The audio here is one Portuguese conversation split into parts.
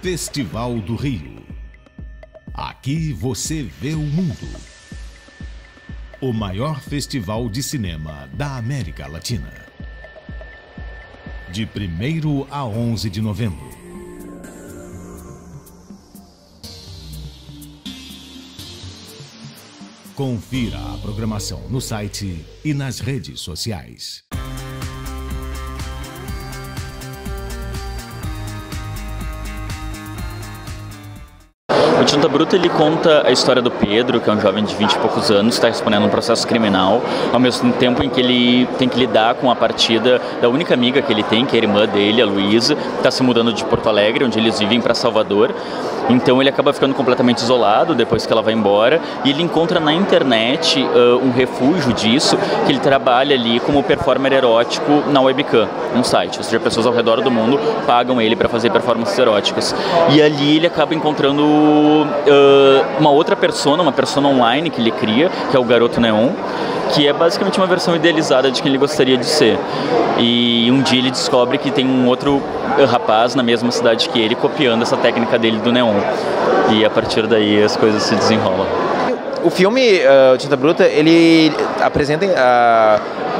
Festival do Rio. Aqui você vê o mundo. O maior festival de cinema da América Latina. De 1º a 11 de novembro. Confira a programação no site e nas redes sociais. O Tinta Bruta, ele conta a história do Pedro, que é um jovem de 20 e poucos anos, está respondendo um processo criminal, ao mesmo tempo em que ele tem que lidar com a partida da única amiga que ele tem, que é a irmã dele, a Luísa, que está se mudando de Porto Alegre, onde eles vivem, para Salvador. Então ele acaba ficando completamente isolado depois que ela vai embora, e ele encontra na internet um refúgio disso, que ele trabalha ali como performer erótico na webcam, um site, ou seja, pessoas ao redor do mundo pagam ele para fazer performances eróticas. E ali ele acaba encontrando uma outra persona, uma persona online que ele cria, que é o Garoto Neon, que é basicamente uma versão idealizada de quem ele gostaria de ser. E um dia ele descobre que tem um outro rapaz na mesma cidade que ele, copiando essa técnica dele do neon. E a partir daí as coisas se desenrolam. O filme Tinta Bruta, ele apresenta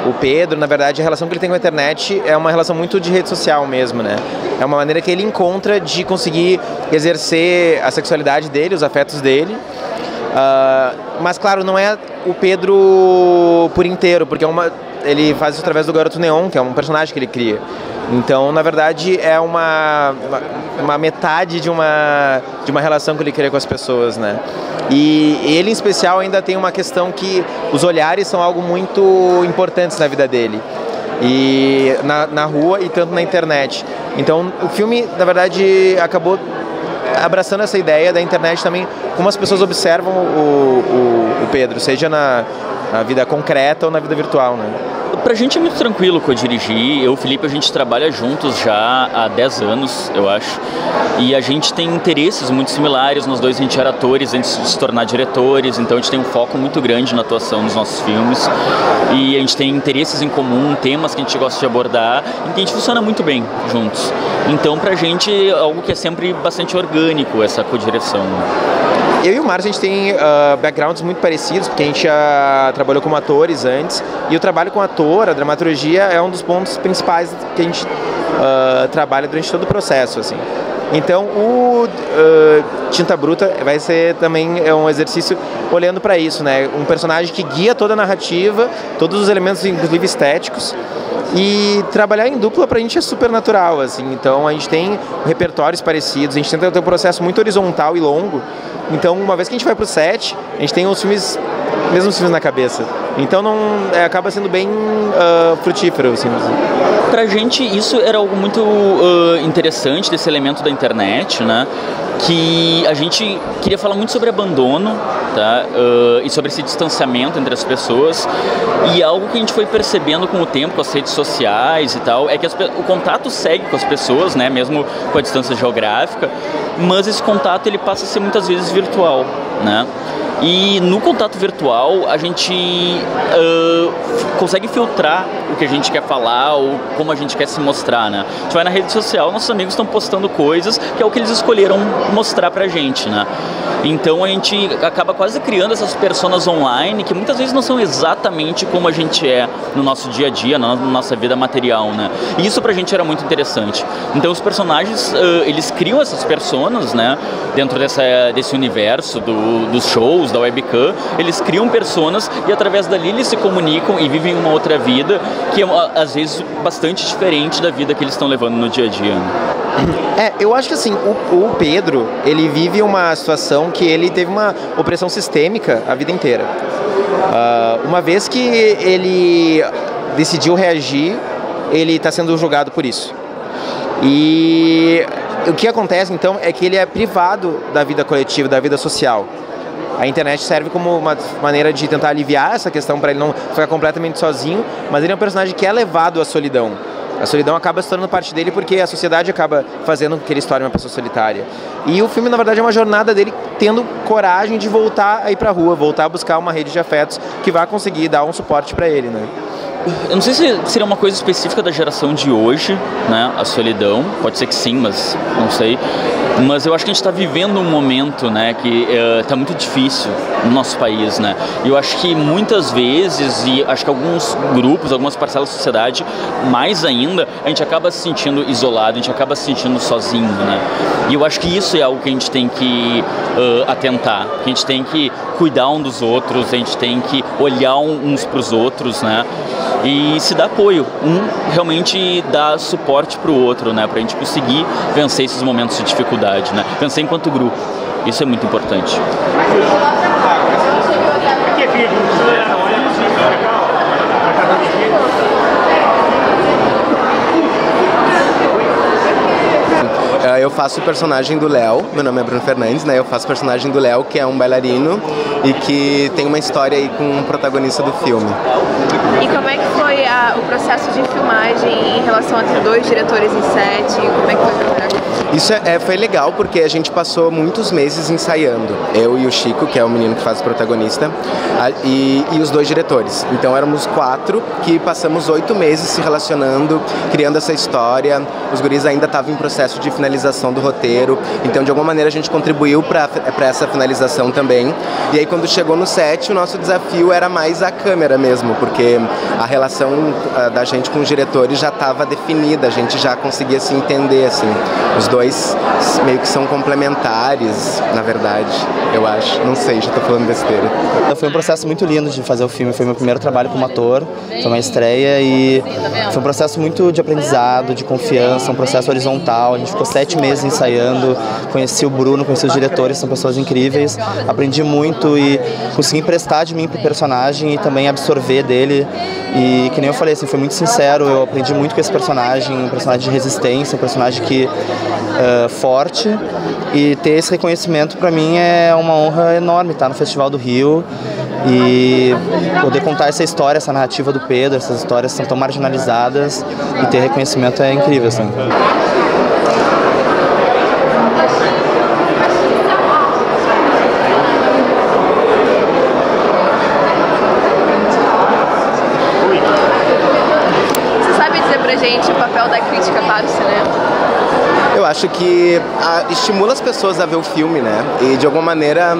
o Pedro, na verdade, a relação que ele tem com a internet é uma relação muito de rede social mesmo, né? É uma maneira que ele encontra de conseguir exercer a sexualidade dele, os afetos dele. Mas, claro, não é o Pedro por inteiro, porque ele faz isso através do Garoto Neon, que é um personagem que ele cria. Então, na verdade, é uma metade de uma relação que ele cria com as pessoas, né? E ele, em especial, ainda tem uma questão que os olhares são algo muito importantes na vida dele. E na rua e tanto na internet. Então, o filme, na verdade, acabou abraçando essa ideia da internet também, como as pessoas observam o Pedro, seja na vida concreta ou na vida virtual, né? Pra gente é muito tranquilo co-dirigir. Eu e o Felipe, a gente trabalha juntos já há 10 anos, eu acho. E a gente tem interesses muito similares. Nós dois, a gente era atores antes de se tornar diretores, então a gente tem um foco muito grande na atuação nos nossos filmes. E a gente tem interesses em comum, temas que a gente gosta de abordar, e que a gente funciona muito bem juntos. Então pra gente é algo que é sempre bastante orgânico, essa co-direção. Eu e o Márcio, a gente tem backgrounds muito parecidos, porque a gente já trabalhou como atores antes, e o trabalho com ator, a dramaturgia, é um dos pontos principais que a gente trabalha durante todo o processo, assim. Então, o Tinta Bruta vai ser também um exercício olhando para isso, né? Um personagem que guia toda a narrativa, todos os elementos, inclusive estéticos. E trabalhar em dupla pra gente é super natural, assim. Então a gente tem repertórios parecidos, a gente tenta ter um processo muito horizontal e longo. Então, uma vez que a gente vai pro set, a gente tem os mesmos filmes na cabeça. Então acaba sendo bem frutífero, assim. Pra gente isso era algo muito interessante desse elemento da internet, né? Que a gente queria falar muito sobre abandono, tá? E sobre esse distanciamento entre as pessoas. E algo que a gente foi percebendo com o tempo, com as redes sociais e tal, é que o contato segue com as pessoas, né? Mesmo com a distância geográfica, mas esse contato ele passa a ser muitas vezes virtual, né? E no contato virtual a gente consegue filtrar o que a gente quer falar ou como a gente quer se mostrar, né? A gente vai na rede social, nossos amigos estão postando coisas que é o que eles escolheram mostrar pra gente, né? Então a gente acaba quase criando essas personas online que muitas vezes não são exatamente como a gente é no nosso dia a dia, na nossa vida material, né? E isso pra gente era muito interessante. Então os personagens, eles criam essas personas, né? Dentro desse universo dos shows, da webcam, eles criam personas e através dali eles se comunicam e vivem uma outra vida que é às vezes bastante diferente da vida que eles estão levando no dia a dia. Eu acho que assim, o Pedro, ele vive uma situação que ele teve uma opressão sistêmica a vida inteira. Uma vez que ele decidiu reagir, ele está sendo julgado por isso. E o que acontece então é que ele é privado da vida coletiva, da vida social. A internet serve como uma maneira de tentar aliviar essa questão para ele não ficar completamente sozinho, mas ele é um personagem que é levado à solidão. A solidão acaba se tornando parte dele porque a sociedade acaba fazendo com que ele se torne uma pessoa solitária. E o filme, na verdade, é uma jornada dele tendo coragem de voltar a ir pra rua, voltar a buscar uma rede de afetos que vai conseguir dar um suporte para ele, né? Eu não sei se seria uma coisa específica da geração de hoje, né, a solidão, pode ser que sim, mas não sei. Mas eu acho que a gente está vivendo um momento, né, que está muito difícil no nosso país, né? E eu acho que muitas vezes, e acho que alguns grupos, algumas parcelas da sociedade, mais ainda, a gente acaba se sentindo isolado, a gente acaba se sentindo sozinho, né? E eu acho que isso é algo que a gente tem que atentar, que a gente tem que cuidar um dos outros, a gente tem que olhar uns para os outros, né? E se dar apoio, realmente dar suporte para o outro, né? Para a gente conseguir vencer esses momentos de dificuldade, né? Vencer enquanto grupo, isso é muito importante. Eu faço o personagem do Léo, meu nome é Bruno Fernandes, né? Eu faço o personagem do Léo, que é um bailarino e que tem uma história aí com o protagonista do filme. E como é que foi o processo de filmagem em relação a ter 2 diretores em set? Como é que foi trabalhar com isso? Isso foi legal porque a gente passou muitos meses ensaiando. Eu e o Chico, que é o menino que faz o protagonista, e os 2 diretores. Então éramos 4 que passamos 8 meses se relacionando, criando essa história. Os guris ainda estavam em processo de finalização do roteiro, então de alguma maneira a gente contribuiu para essa finalização também. E aí quando chegou no set, o nosso desafio era mais a câmera mesmo, porque a relação da gente com os diretores já estava definida, a gente já conseguia se entender, assim. Os 2 meio que são complementares, na verdade, eu acho. Não sei, já tô falando besteira. Foi um processo muito lindo de fazer o filme, foi meu primeiro trabalho como ator, foi uma estreia e foi um processo muito de aprendizado, de confiança, um processo horizontal. A gente ficou 7 meses ensaiando, conheci o Bruno, conheci os diretores, são pessoas incríveis, aprendi muito e consegui emprestar de mim pro personagem e também absorver dele. E que nem eu falei, assim, foi muito sincero, eu aprendi muito com esse personagem, um personagem de resistência, um personagem que forte, e ter esse reconhecimento para mim é uma honra enorme, estar no Festival do Rio e poder contar essa história, essa narrativa do Pedro, essas histórias que são tão marginalizadas, e ter reconhecimento é incrível, assim. Gente, o papel da crítica para o cinema? Eu acho que estimula as pessoas a ver o filme, né? E de alguma maneira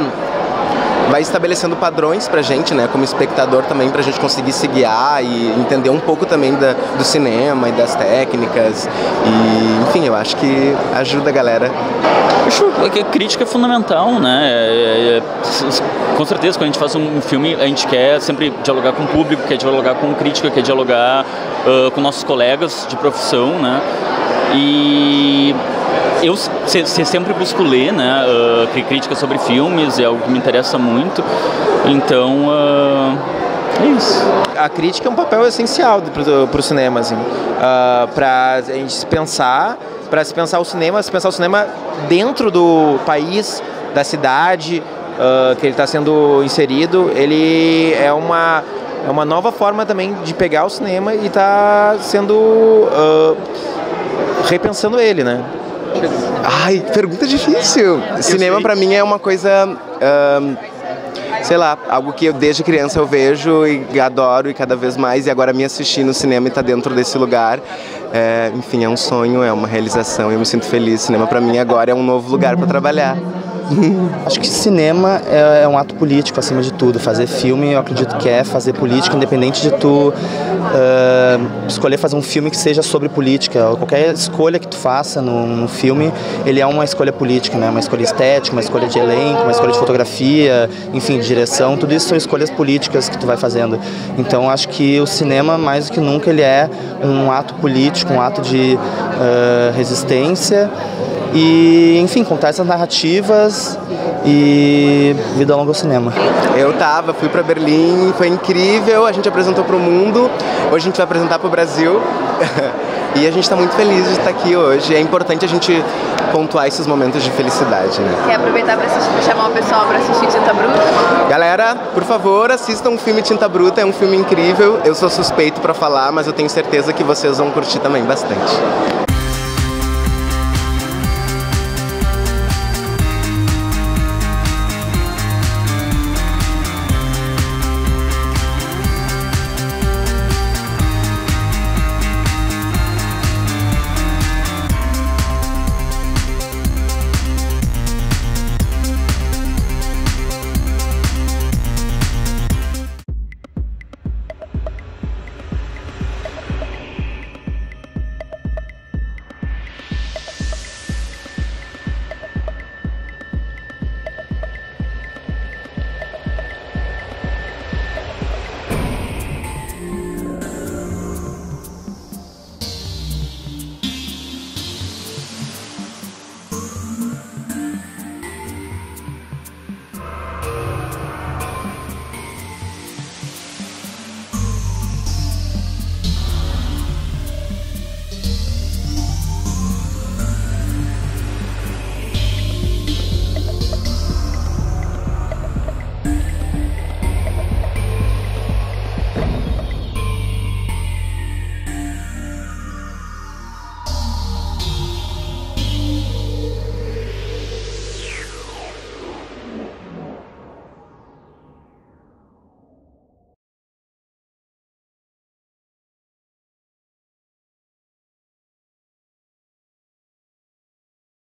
vai estabelecendo padrões pra gente, né, como espectador também, pra gente conseguir se guiar e entender um pouco também do cinema e das técnicas. E, enfim, eu acho que ajuda a galera. Acho que a crítica é fundamental, né? Com certeza, quando a gente faz um filme, a gente quer sempre dialogar com o público, quer dialogar com crítica, quer dialogar com nossos colegas de profissão, né? E eu sempre busco ler, né, críticas sobre filmes, é algo que me interessa muito, então é isso. A crítica é um papel essencial para o cinema, assim, para a gente se pensar o cinema, dentro do país, da cidade que ele está sendo inserido. Ele é uma nova forma também de pegar o cinema e tá sendo repensando ele, né? Ai, pergunta difícil. Cinema pra mim é uma coisa, sei lá, algo que eu desde criança eu vejo e adoro, e cada vez mais, e agora me assistir no cinema e estar dentro desse lugar, enfim, é um sonho, é uma realização, eu me sinto feliz. Cinema pra mim agora é um novo lugar pra trabalhar. Acho que cinema é um ato político acima de tudo. Fazer filme, eu acredito que é fazer política, independente de tu escolher fazer um filme que seja sobre política. Qualquer escolha que tu faça no filme, ele é uma escolha política, né? Uma escolha estética, uma escolha de elenco, uma escolha de fotografia, enfim, de direção. Tudo isso são escolhas políticas que tu vai fazendo. Então acho que o cinema, mais do que nunca, ele é um ato político, um ato de resistência. E, enfim, contar essas narrativas e vida longa ao cinema. Fui pra Berlim, foi incrível, a gente apresentou pro mundo, hoje a gente vai apresentar pro Brasil e a gente tá muito feliz de estar aqui hoje. É importante a gente pontuar esses momentos de felicidade, né? Quer aproveitar para chamar o pessoal para assistir Tinta Bruta? Galera, por favor, assistam o filme Tinta Bruta, é um filme incrível. Eu sou suspeito pra falar, mas eu tenho certeza que vocês vão curtir também bastante.